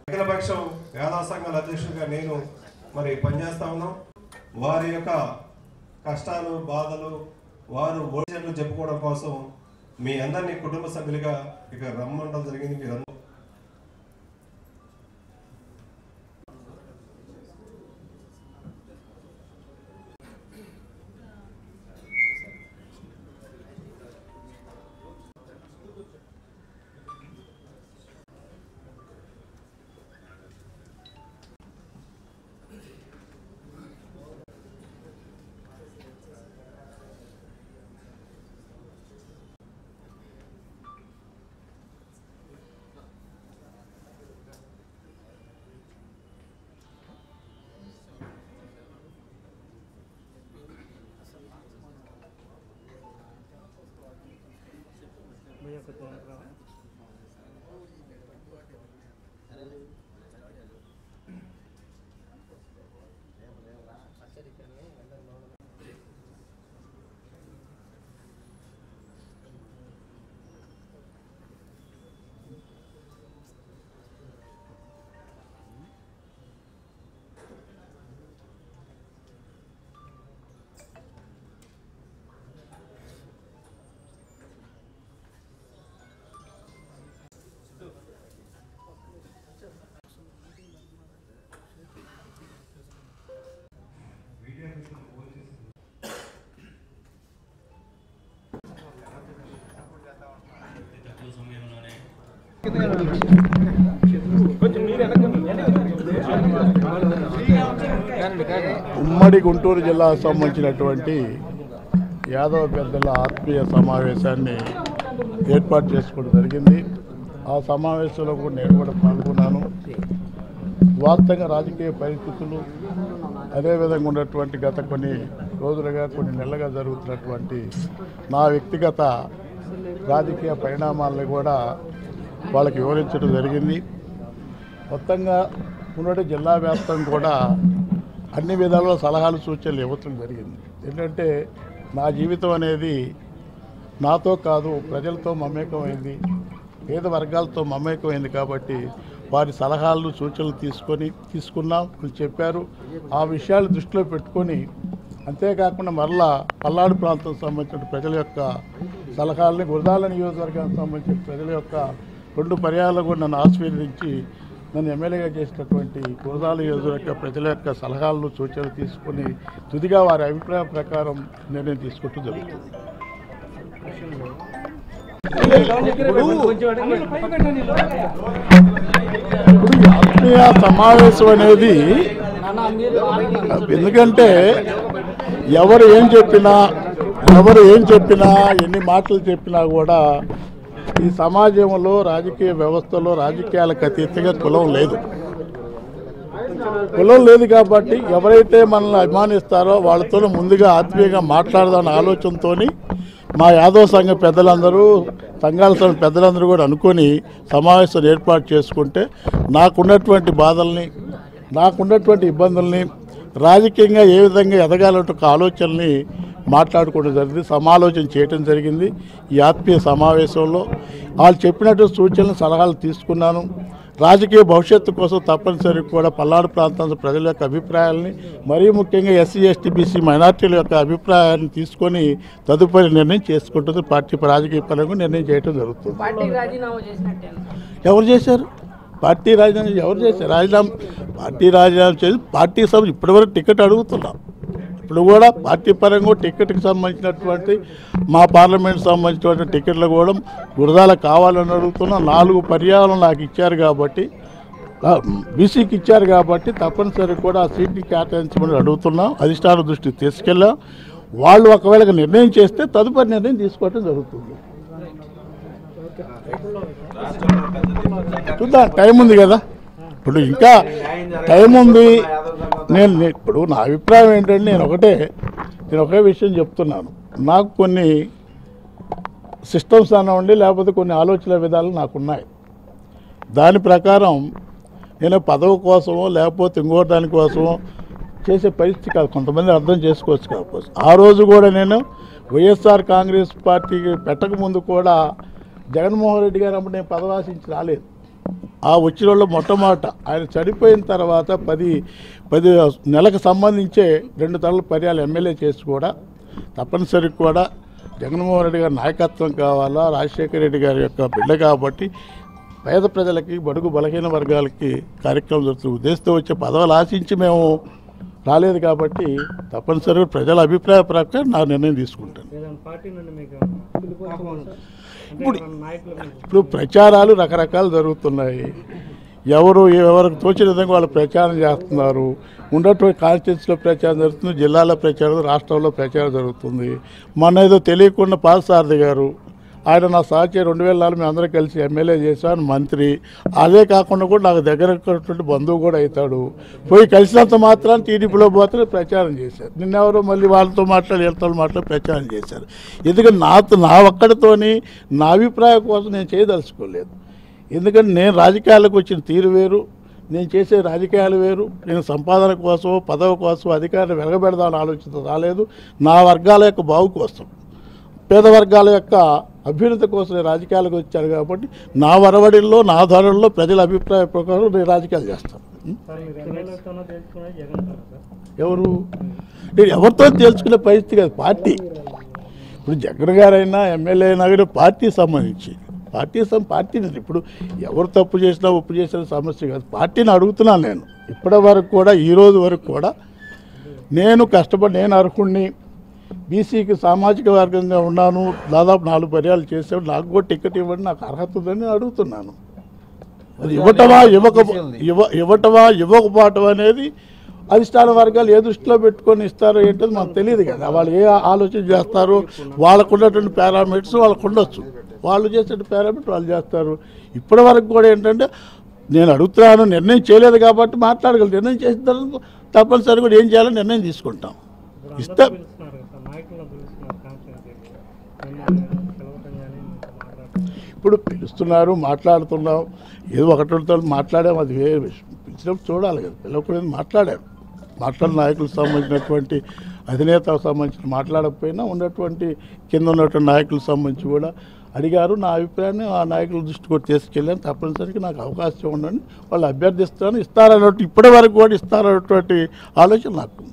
అఖిలపక్షం యాదవ సంఘాల అధ్యక్షుడిగా నేను మరి పనిచేస్తా ఉన్నాం. వారి యొక్క కష్టాలు బాధలు వారు ఓడిచర్లు చెప్పుకోవడం కోసం మీ అందరినీ కుటుంబ సభ్యులుగా ఇక రమ్మడం జరిగింది. మీరు ఉమ్మడి గుంటూరు జిల్లాకు సంబంధించినటువంటి యాదవ పెద్దల ఆత్మీయ సమావేశాన్ని ఏర్పాటు చేసుకోవడం జరిగింది. ఆ సమావేశంలో కూడా నేను కూడా పాల్గొన్నాను. వాస్తవంగా రాజకీయ పరిస్థితులు అదేవిధంగా ఉన్నటువంటి గత కొన్ని రోజులుగా కొన్ని నెలలుగా జరుగుతున్నటువంటి నా వ్యక్తిగత రాజకీయ పరిణామాలను కూడా వాళ్ళకి వివరించడం జరిగింది. మొత్తంగా ఉన్నటువంటి జిల్లా వ్యాప్తంగా కూడా అన్ని విధాలుగా సలహాలు సూచనలు ఇవ్వటం జరిగింది. ఏంటంటే నా జీవితం అనేది నాతో కాదు ప్రజలతో మమేకమైంది, పేద వర్గాలతో మమేకమైంది. కాబట్టి వారి సలహాలు సూచనలు తీసుకున్నాం అని చెప్పారు. ఆ విషయాలు దృష్టిలో పెట్టుకొని అంతేకాకుండా మరలా పల్నాడు ప్రాంతం సంబంధించిన ప్రజల యొక్క సలహాలని గురజాల నియోజకవర్గానికి సంబంధించిన ప్రజల యొక్క 2 పర్యాలు కూడా నన్ను ఆశీర్వదించి నన్ను ఎమ్మెల్యేగా చేసినటువంటి గురజాల నియోజకవర్గ ప్రజల యొక్క సలహాలను సూచనలు తీసుకుని తుదిగా వారి అభిప్రాయం ప్రకారం నిర్ణయం తీసుకుంటూ జరుగుతుంది. ఆత్మీయ సమావేశం అనేది ఎందుకంటే ఎవరు ఏం చెప్పినా ఎన్ని మాటలు చెప్పినా కూడా ఈ సమాజంలో రాజకీయ వ్యవస్థలో రాజకీయాలకు అతీతంగా కులం లేదు కాబట్టి ఎవరైతే మనల్ని అభిమానిస్తారో వాళ్ళతో ముందుగా ఆత్మీయంగా మాట్లాడదామన్న ఆలోచనతో మా యాదవ సంఘ పెద్దలందరూ సంఘాల సంఘ పెద్దలందరూ కూడా అనుకొని సమావేశం ఏర్పాటు చేసుకుంటే నాకున్నటువంటి బాధల్ని నాకున్నటువంటి ఇబ్బందుల్ని రాజకీయంగా ఏ విధంగా ఎదగాలంటే ఒక ఆలోచనల్ని మాట్లాడుకోవడం జరిగింది, సమాలోచన చేయడం జరిగింది. ఈ ఆత్మీయ సమావేశంలో వాళ్ళు చెప్పినట్టు సూచనలు సలహాలు తీసుకున్నాను. రాజకీయ భవిష్యత్తు కోసం తప్పనిసరిగా కూడా పల్నాడు ప్రాంతాల ప్రజల యొక్క అభిప్రాయాలని మరీ ముఖ్యంగా ఎస్సీ ఎస్టీ బీసీ మైనార్టీల యొక్క అభిప్రాయాన్ని తీసుకొని తదుపరి నిర్ణయం చేసుకుంటుంది. పార్టీ రాజకీయ పరంగా నిర్ణయం చేయడం జరుగుతుంది. ఎవరు చేశారు? పార్టీ రాజీనామా ఎవరు చేశారు? పార్టీ రాజీనామా చేసి పార్టీ సభ ఇప్పటివరకు టికెట్ అడుగుతున్నాం. ఇప్పుడు కూడా పార్టీ పరంగా టికెట్కి సంబంధించినటువంటి మా పార్లమెంట్ సంబంధించినటువంటి టికెట్లు కూడా గురజాల కావాలని అడుగుతున్నాం. 4 పర్యాలు నాకు ఇచ్చారు కాబట్టి బీసీకి ఇచ్చారు కాబట్టి తప్పనిసరిగా కూడా ఆ సీట్ని కేటాయించమని అడుగుతున్నాం. అధిష్టాన దృష్టికి తీసుకెళ్ళాం. వాళ్ళు ఒకవేళ నిర్ణయం చేస్తే తదుపరి నిర్ణయం తీసుకోవడం జరుగుతుంది. చూద్దాం, టైం ఉంది కదా, ఇప్పుడు ఇంకా టైం ఉంది. ఇప్పుడు నా అభిప్రాయం ఏంటంటే నేను ఒకే విషయం చెప్తున్నాను. నాకు కొన్ని సిస్టమ్స్ అనండి లేకపోతే కొన్ని ఆలోచన విధాలు నాకున్నాయి. దాని ప్రకారం నేను పదవి కోసమో లేకపోతే ఇంకో దానికోసమో చేసే పరిస్థితి కాదు. కొంతమంది అర్థం చేసుకోవచ్చు కాకపోతే ఆ రోజు కూడా నేను వైఎస్ఆర్ కాంగ్రెస్ పార్టీకి పెట్టక ముందు కూడా జగన్మోహన్ రెడ్డి గారు అప్పుడు నేను పదవి ఆశించి రాలేదు. ఆ వచ్చిన వాళ్ళు మొట్టమొదట ఆయన చనిపోయిన తర్వాత 10 నెలకు సంబంధించే 2 తరల పర్యాలు ఎమ్మెల్యే చేసి కూడా తప్పనిసరిగా కూడా జగన్మోహన్ రెడ్డి గారి నాయకత్వం కావాలా, రాజశేఖర రెడ్డి గారి యొక్క బిడ్డ కాబట్టి పేద ప్రజలకి, బడుగు బలహీన వర్గాలకి కార్యక్రమం జరుగుతుంది. ఉద్దేశంతో వచ్చే పదవులు ఆశించి మేము రాలేదు కాబట్టి తప్పనిసరిగా ప్రజల అభిప్రాయ ప్రకారం నా నిర్ణయం తీసుకుంటాను. ఇప్పుడు ప్రచారాలు రకరకాలు జరుగుతున్నాయి. ఎవరికి తోచిన విధంగా వాళ్ళు ప్రచారం చేస్తున్నారు. ఉన్నటువంటి కాన్స్టిట్యూన్సీలో ప్రచారం జరుగుతుంది, జిల్లాలో ప్రచారం, రాష్ట్రంలో ప్రచారం జరుగుతుంది. మొన్న ఏదో తెలియకుండా పార్థసారథి గారు, ఆయన నా సహచరు 2004 మేము అందరం కలిసి ఎమ్మెల్యే చేశాను, మంత్రి. అదే కాకుండా కూడా నాకు దగ్గర బంధువు కూడా అవుతాడు. పోయి కలిసినంత మాత్రాన్ని టీడీపీలో పోతే ప్రచారం చేశారు. నిన్నెవరో మళ్ళీ వీళ్ళతో మాట్లాడి ప్రచారం చేశారు. ఎందుకంటే నా ఒక్కడితోని నా అభిప్రాయం కోసం నేను చేయదలుచుకోలేదు. ఎందుకంటే నేను రాజకీయాలకు వచ్చిన తీరు వేరు, నేను చేసే రాజకీయాలు వేరు. నేను సంపాదన కోసం, పదవి కోసం, అధికారాన్ని వెలగబెడదామని ఆలోచన రాలేదు. నా వర్గాల యొక్క బాగు కోసం, పేద వర్గాల యొక్క అభ్యున్నతి కోసం నేను రాజకీయాలకు వచ్చాను కాబట్టి నా వరవడిల్లో, నా ధరల్లో ప్రజల అభిప్రాయ ప్రకారం నేను రాజకీయాలు చేస్తాను. ఎవరు నేను ఎవరితో తెలుసుకునే పరిస్థితి కాదు. పార్టీ ఇప్పుడు జగన్ గారైనా ఎమ్మెల్యే అయినా కానీ పార్టీకి సంబంధించి పార్టీని ఇప్పుడు ఎవరు తప్పు చేసినా ఒప్పు చేసిన సమస్య కాదు. పార్టీని అడుగుతున్నాను. నేను ఇప్పటి వరకు కూడా, ఈరోజు వరకు కూడా నేను కష్టపడి, నేను అర్హుడిని, బీసీకి సామాజిక వర్గంగా ఉన్నాను, దాదాపు 4 పర్యాలు చేసాను, నాకు కూడా టికెట్ ఇవ్వండి, నాకు అర్హత ఉందని అడుగుతున్నాను. అది ఇవ్వకపోవటం అనేది అధిష్టాన వర్గాలు ఏ దృష్టిలో పెట్టుకొని ఇస్తారో ఏంటో మనకు తెలియదు కదా. వాళ్ళు ఏ ఆలోచన చేస్తారో, వాళ్ళకు ఉన్నటువంటి పారామీటర్స్ వాళ్ళకు ఉండొచ్చు, వాళ్ళు చేసే పారామీటర్ వాళ్ళు చేస్తారు. ఇప్పటి వరకు కూడా ఏంటంటే నేను అడుగుతున్నాను, నిర్ణయం చేయలేదు కాబట్టి మాట్లాడగలను. నిర్ణయం చేసిన తర్వాత తప్పనిసరి కూడా ఏం చేయాలో నిర్ణయం తీసుకుంటాం. ఇస్తాం. ఇప్పుడు పిలుస్తున్నారు, మాట్లాడుతున్నాం, ఏదో ఒకటితో మాట్లాడాము, అది వేరే విషయం. పిలిచినప్పుడు చూడాలి కదా, పిలవకూడదు మాట్లాడారు. మాట్లాడిన నాయకులకు సంబంధించినటువంటి అధినేతకు సంబంధించిన మాట్లాడకపోయినా ఉన్నటువంటి కింద ఉన్నటువంటి నాయకులకు సంబంధించి కూడా అడిగారు. నా అభిప్రాయాన్ని ఆ నాయకుల దృష్టి కూడా తీసుకెళ్ళాను. తప్పనిసరిగా నాకు అవకాశం ఉండండి, వాళ్ళు అభ్యర్థిస్తాను, ఇస్తారన్నట్టు ఇప్పటి వరకు కూడా ఇస్తారన్నటువంటి ఆలోచన నాకు.